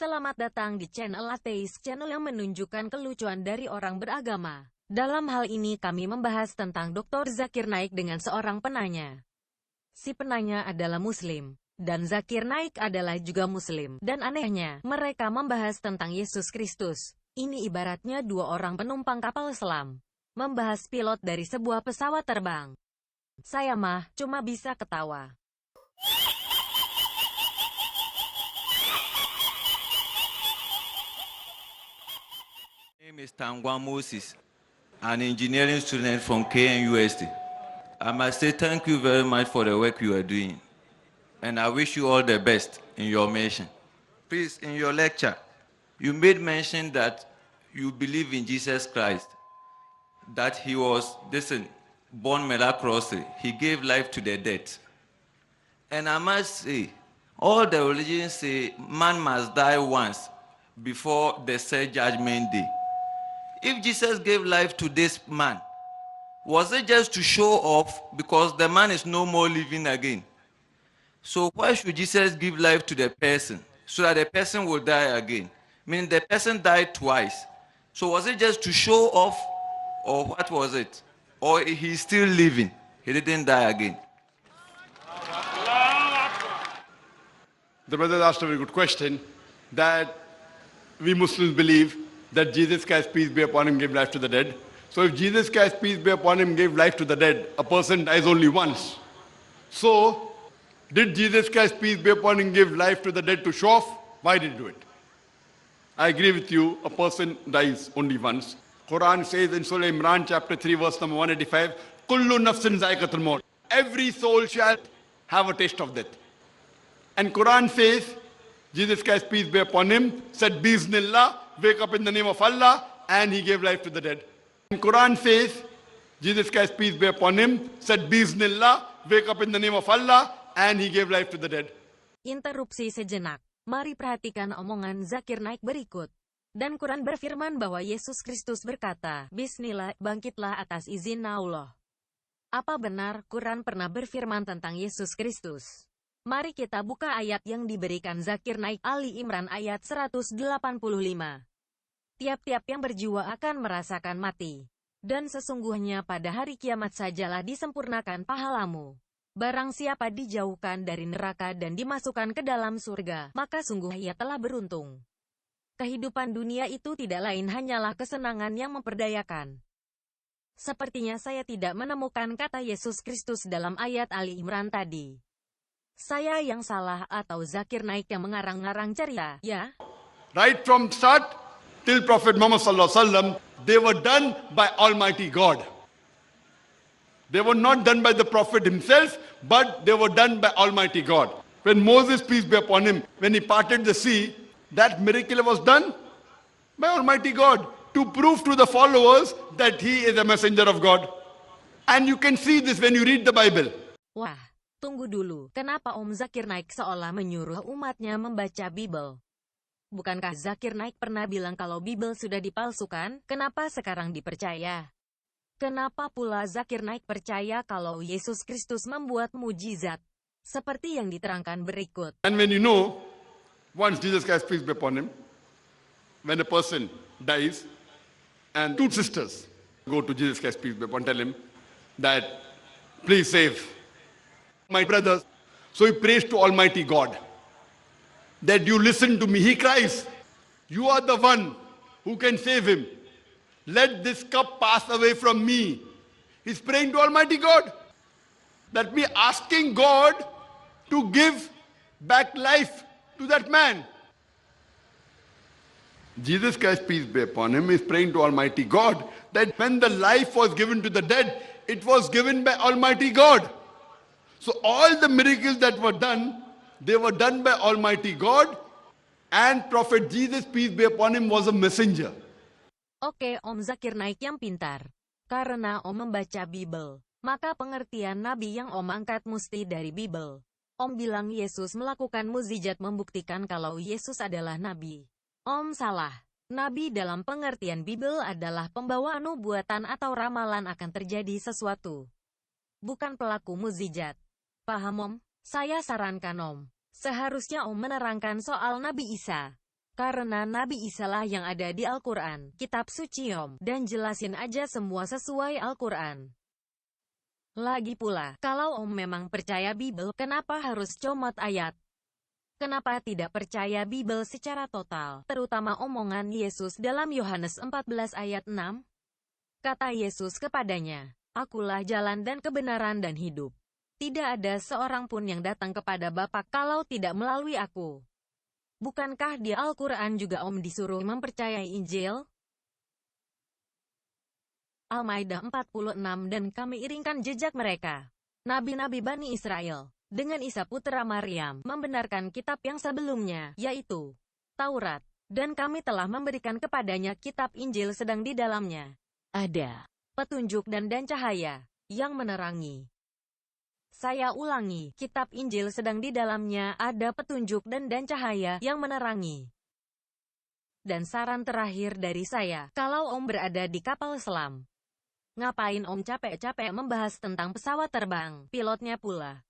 Selamat datang di channel Ateis, channel yang menunjukkan kelucuan dari orang beragama. Dalam hal ini kami membahas tentang Dr. Zakir Naik dengan seorang penanya. Si penanya adalah Muslim, dan Zakir Naik adalah juga Muslim. Dan anehnya, mereka membahas tentang Yesus Kristus. Ini ibaratnya dua orang penumpang kapal selam membahas pilot dari sebuah pesawat terbang. Saya mah cuma bisa ketawa. My name is Tangwan Moses, an engineering student from KNUST. I must say thank you very much for the work you are doing, and I wish you all the best in your mission. Please, in your lecture, you made mention that you believe in Jesus Christ, that he was, born miraculously. He gave life to the dead. And I must say, all the religions say man must die once before the third judgment day. If Jesus gave life to this man, was it just to show off because the man is no more living again? So why should Jesus give life to the person so that the person will die again? Meaning the person died twice. So was it just to show off, or what was it? Or he's still living, he didn't die again? The brother asked a very good question, that we Muslims believe that Jesus Christ, peace be upon him, gave life to the dead. So if Jesus Christ, peace be upon him, gave life to the dead, a person dies only once. So, did Jesus Christ, peace be upon him, give life to the dead to show off? Why did he do it? I agree with you, a person dies only once. Quran says in Surah Imran chapter 3 verse number 185, Kullu nafsin za'iqatul maut. Every soul shall have a taste of death. And Quran says, Jesus Christ, peace be upon him, said, Bismillah, wake up in the name of Allah, and he gave life to the dead. And Quran says, Jesus Christ, peace be upon him, said, Bismillah, wake up in the name of Allah, and he gave life to the dead. Interupsi sejenak. Mari perhatikan omongan Zakir Naik berikut. Dan Quran berfirman bahwa Yesus Kristus berkata, Bismillah, bangkitlah atas izin Allah. Apa benar Quran pernah berfirman tentang Yesus Kristus? Mari kita buka ayat yang diberikan Zakir Naik, Ali Imran ayat 185. Tiap-tiap yang berjiwa akan merasakan mati. Dan sesungguhnya pada hari kiamat sajalah disempurnakan pahalamu. Barang siapa dijauhkan dari neraka dan dimasukkan ke dalam surga, maka sungguh ia telah beruntung. Kehidupan dunia itu tidak lain hanyalah kesenangan yang memperdayakan. Sepertinya saya tidak menemukan kata Yesus Kristus dalam ayat Ali Imran tadi. Saya yang salah atau Zakir Naik yang mengarang-ngarang cerita, ya? Right from start till Prophet Muhammad sallallahu alaihi wasallam, they were done by Almighty God. They were not done by the Prophet himself, but they were done by Almighty God. When Moses, peace be upon him, when he parted the sea, that miracle was done by Almighty God to prove to the followers that he is a messenger of God. And you can see this when you read the Bible. Wah, tunggu dulu. Kenapa Om Zakir Naik seolah menyuruh umatnya membaca Bible? Bukankah Zakir Naik pernah bilang kalau Bible sudah dipalsukan? Kenapa sekarang dipercaya? Kenapa pula Zakir Naik percaya kalau Yesus Kristus membuat mujizat? Seperti yang diterangkan berikut. And when you know, once Jesus Christ, peace be upon him, when a person dies, and two sisters go to Jesus Christ, peace be upon him, tell him that, please save my brothers. So he prays to Almighty God that you listen to me. He cries, you are the one who can save him. Let this cup pass away from me. He's praying to Almighty God. That means asking God to give back life to that man. Jesus Christ, peace be upon him, is praying to Almighty God that when the life was given to the dead, it was given by Almighty God. So all the miracles that were done, they were done by Almighty God, and Prophet Jesus, peace be upon him, was a messenger. Oke, Om Zakir Naik yang pintar. Karena Om membaca Bible, maka pengertian Nabi yang Om angkat mesti dari Bible. Om bilang Yesus melakukan mukjizat membuktikan kalau Yesus adalah Nabi. Om salah. Nabi dalam pengertian Bible adalah pembawa nubuatan atau ramalan akan terjadi sesuatu. Bukan pelaku mukjizat. Paham Om? Saya sarankan Om, seharusnya Om menerangkan soal Nabi Isa. Karena Nabi Isa lah yang ada di Al-Quran, kitab suci Om, dan jelasin aja semua sesuai Al-Quran. Lagi pula, kalau Om memang percaya Bible, kenapa harus comot ayat? Kenapa tidak percaya Bible secara total, terutama omongan Yesus dalam Yohanes 14 ayat 6? Kata Yesus kepadanya, "Akulah jalan dan kebenaran dan hidup. Tidak ada seorang pun yang datang kepada Bapa kalau tidak melalui aku." Bukankah di Al-Quran juga Om disuruh mempercayai Injil? Al-Maidah 46. Dan kami iringkan jejak mereka, nabi-nabi Bani Israel, dengan Isa putra Maryam, membenarkan kitab yang sebelumnya, yaitu Taurat. Dan kami telah memberikan kepadanya kitab Injil, sedang di dalamnya ada petunjuk dan cahaya yang menerangi. Saya ulangi, kitab Injil sedang di dalamnya ada petunjuk dan cahaya yang menerangi. Dan saran terakhir dari saya, kalau Om berada di kapal selam, ngapain Om capek-capek membahas tentang pesawat terbang, pilotnya pula